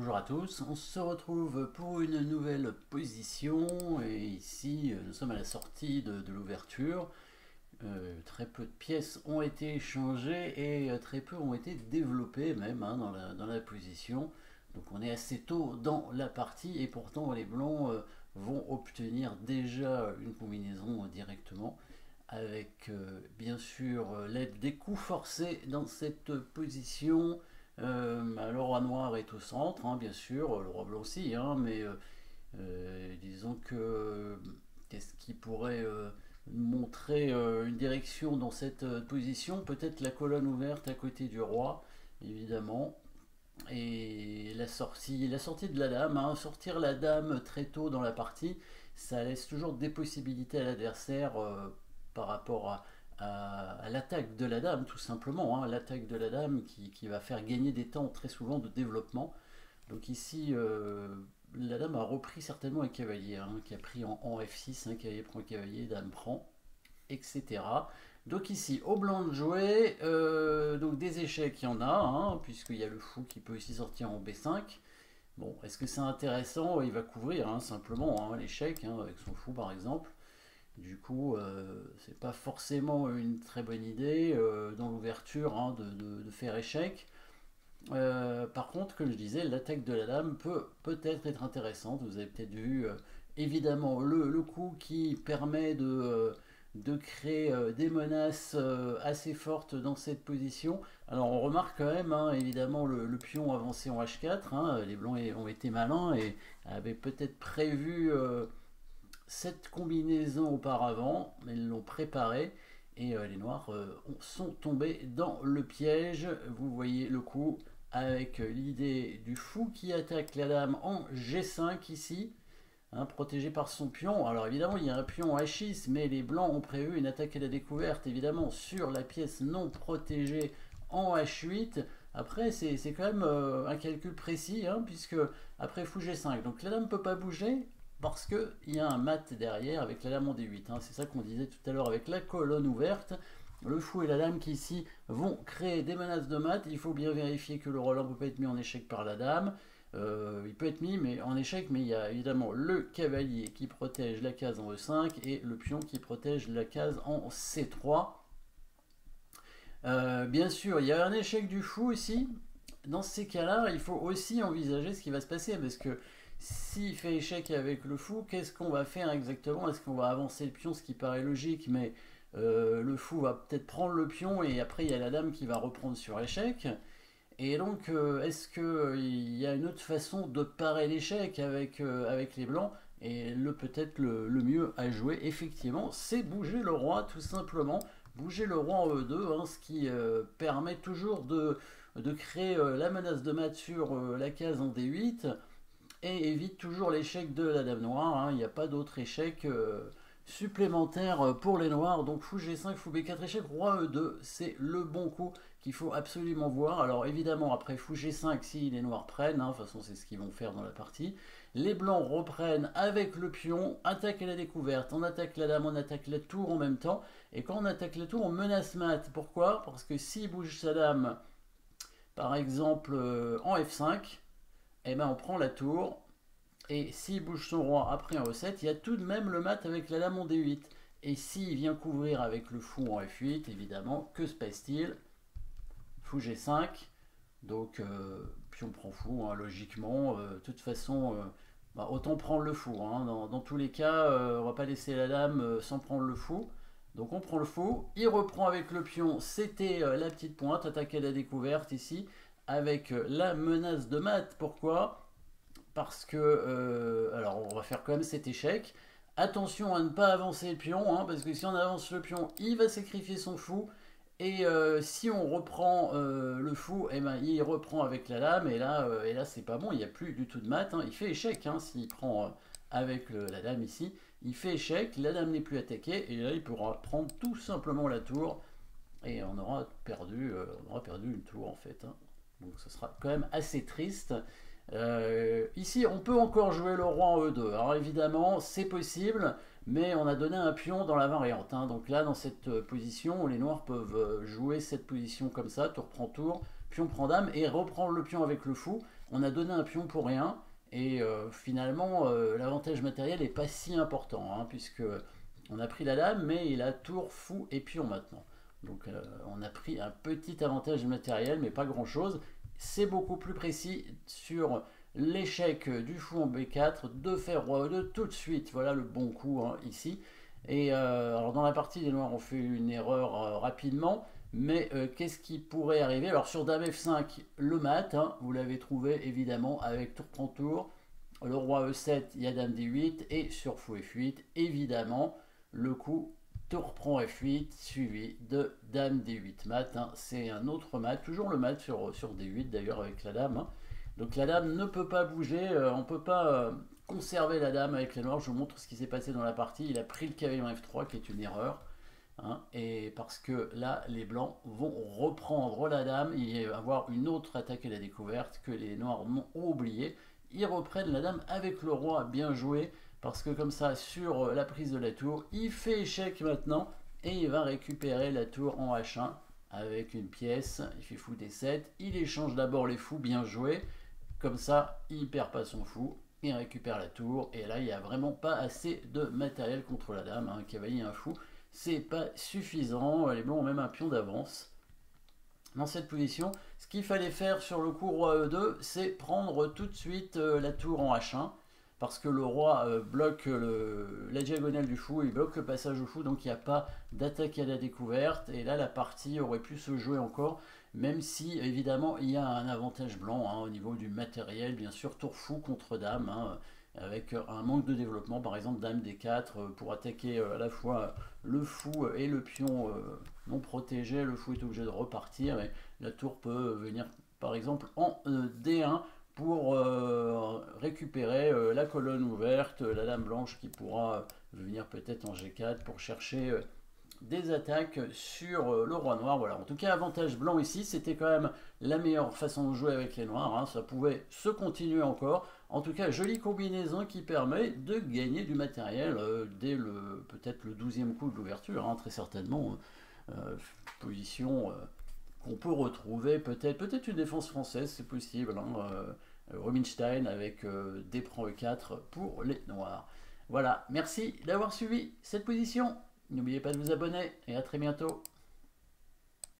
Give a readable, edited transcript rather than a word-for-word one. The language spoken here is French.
Bonjour à tous, on se retrouve pour une nouvelle position et ici nous sommes à la sortie de l'ouverture. Très peu de pièces ont été échangées et très peu ont été développées même dans la position. Donc on est assez tôt dans la partie et pourtant les blancs vont obtenir déjà une combinaison directement avec bien sûr l'aide des coups forcés dans cette position. Le roi noir est au centre, hein, bien sûr, le roi blanc aussi, hein, mais disons que qu'est-ce qui pourrait montrer une direction dans cette position? Peut-être la colonne ouverte à côté du roi, évidemment. Et la sortie de la dame, hein, sortir la dame très tôt dans la partie, ça laisse toujours des possibilités à l'adversaire par rapport à l'attaque de la dame, tout simplement. Hein, l'attaque de la dame qui va faire gagner des temps très souvent de développement. Donc ici, la dame a repris certainement un cavalier, hein, qui a pris en F6, hein, cavalier prend cavalier, dame prend, etc. Donc ici, au blanc de jouer, donc des échecs, il y en a, hein, puisqu'il y a le fou qui peut ici sortir en B5. Bon, est-ce que c'est intéressant? Il va couvrir, hein, simplement, hein, l'échec, hein, avec son fou par exemple. Du coup, c'est pas forcément une très bonne idée dans l'ouverture, hein, de faire échec. Par contre, comme je disais, l'attaque de la dame peut peut-être être intéressante. Vous avez peut-être vu évidemment le coup qui permet de créer des menaces assez fortes dans cette position. Alors on remarque quand même, hein, évidemment, le pion avancé en H4. Hein, les blancs ont été malins et avaient peut-être prévu cette combinaison auparavant, mais ils l'ont préparée. Et les noirs sont tombés dans le piège. Vous voyez le coup avec l'idée du fou qui attaque la dame en G5 ici, hein, protégé par son pion. Alors évidemment, il y a un pion H6, mais les blancs ont prévu une attaque à la découverte, évidemment, sur la pièce non protégée en H8. Après, c'est quand même un calcul précis, hein, puisque après fou G5, donc la dame ne peut pas bouger parce qu'il y a un mat derrière avec la dame en D8. Hein. C'est ça qu'on disait tout à l'heure avec la colonne ouverte. Le fou et la dame qui ici vont créer des menaces de mat. Il faut bien vérifier que le roland ne peut pas être mis en échec par la dame. Il peut être mis mais en échec, mais il y a évidemment le cavalier qui protège la case en E5 et le pion qui protège la case en C3. Bien sûr, il y a un échec du fou ici. Dans ces cas-là, il faut aussi envisager ce qui va se passer parce que s'il fait échec avec le fou, qu'est-ce qu'on va faire exactement? Est-ce qu'on va avancer le pion, ce qui paraît logique, mais le fou va peut-être prendre le pion et après il y a la dame qui va reprendre sur échec. Et donc, est-ce qu'il y a une autre façon de parer l'échec avec les blancs? Et peut-être le mieux à jouer, effectivement, c'est bouger le roi, tout simplement. Bouger le roi en E2, hein, ce qui permet toujours de créer la menace de mat sur la case en D8 et évite toujours l'échec de la dame noire. Hein. Il n'y a pas d'autre échec supplémentaire pour les noirs. Donc fou G5, fou B4, échec, roi E2, c'est le bon coup qu'il faut absolument voir. Alors évidemment, après fou G5, si les noirs prennent, hein, de toute façon c'est ce qu'ils vont faire dans la partie, les blancs reprennent avec le pion, attaque à la découverte, on attaque la dame, on attaque la tour en même temps, et quand on attaque la tour, on menace mat. Pourquoi? Parce que s'il bouge sa dame, par exemple en F5, eh ben on prend la tour, et s'il bouge son roi après en E7, il y a tout de même le mat avec la dame en D8. Et s'il vient couvrir avec le fou en F8, évidemment, que se passe-t-il? Fou G5, donc pion prend fou, hein, logiquement. De toute façon, bah, autant prendre le fou. Hein. Dans tous les cas, on va pas laisser la dame sans prendre le fou. Donc on prend le fou, il reprend avec le pion, c'était la petite pointe, attaque à la découverte ici, avec la menace de mat. Pourquoi? Parce que, alors on va faire quand même cet échec. Attention à ne pas avancer le pion, hein, parce que si on avance le pion, il va sacrifier son fou. Et si on reprend le fou, eh ben, il reprend avec la lame, et là c'est pas bon, il n'y a plus du tout de mat. Hein. Il fait échec, hein, s'il prend avec la dame ici. Il fait échec, la dame n'est plus attaquée, et là il pourra prendre tout simplement la tour, et on aura perdu une tour en fait. Hein. Donc ce sera quand même assez triste. Ici, on peut encore jouer le roi en E2. Alors évidemment, c'est possible, mais on a donné un pion dans la variante. Hein. Donc là, dans cette position, les noirs peuvent jouer cette position comme ça, tour prend tour, pion prend dame, et reprendre le pion avec le fou. on a donné un pion pour rien, et finalement, l'avantage matériel n'est pas si important, hein, puisque on a pris la dame, mais il a tour, fou et pion maintenant. Donc on a pris un petit avantage matériel, mais pas grand-chose. C'est beaucoup plus précis sur l'échec du fou en B4, de faire roi E2 tout de suite. Voilà le bon coup, hein, ici. Et alors dans la partie, les noirs ont fait une erreur rapidement. Mais qu'est-ce qui pourrait arriver? Alors sur Dame F5, le mat, hein, vous l'avez trouvé évidemment avec tour prend tour. Le roi E7, il y a Dame D8. Et sur fou F8, évidemment, le coup tour prend F8 suivi de Dame D8 mat. Hein. C'est un autre mat, toujours le mat sur D8 d'ailleurs avec la dame. Hein. Donc la dame ne peut pas bouger, on ne peut pas conserver la dame avec les noirs. Je vous montre ce qui s'est passé dans la partie. Il a pris le cavalier en F3 qui est une erreur. Hein, et parce que là, les blancs vont reprendre la dame et avoir une autre attaque à la découverte que les noirs m'ont oublié. Ils reprennent la dame avec le roi, bien joué, parce que comme ça, sur la prise de la tour, il fait échec maintenant et il va récupérer la tour en H1 avec une pièce. Il fait fou D7, il échange d'abord les fous, bien joué. Comme ça, il perd pas son fou, il récupère la tour et là, il n'y a vraiment pas assez de matériel contre la dame. Un cavalier, un fou, c'est pas suffisant. Les blancs ont même un pion d'avance dans cette position. Ce qu'il fallait faire sur le coup roi E2, c'est prendre tout de suite la tour en H1, parce que le roi bloque la diagonale du fou, il bloque le passage au fou, donc il n'y a pas d'attaque à la découverte, et là la partie aurait pu se jouer encore, même si évidemment il y a un avantage blanc, hein, au niveau du matériel, bien sûr, tour fou contre dame, hein, avec un manque de développement, par exemple dame D4 pour attaquer à la fois le fou et le pion non protégé. Le fou est obligé de repartir et la tour peut venir par exemple en D1 pour récupérer la colonne ouverte, la dame blanche qui pourra venir peut-être en G4 pour chercher des attaques sur le roi noir. Voilà, en tout cas avantage blanc ici, c'était quand même la meilleure façon de jouer avec les noirs, hein. Ça pouvait se continuer encore. En tout cas, jolie combinaison qui permet de gagner du matériel dès peut-être le 12e coup de l'ouverture, hein, très certainement. Position qu'on peut retrouver peut-être une défense française, c'est possible, hein, Rubinstein avec D prend E4 pour les noirs. Voilà, merci d'avoir suivi cette position. N'oubliez pas de vous abonner et à très bientôt.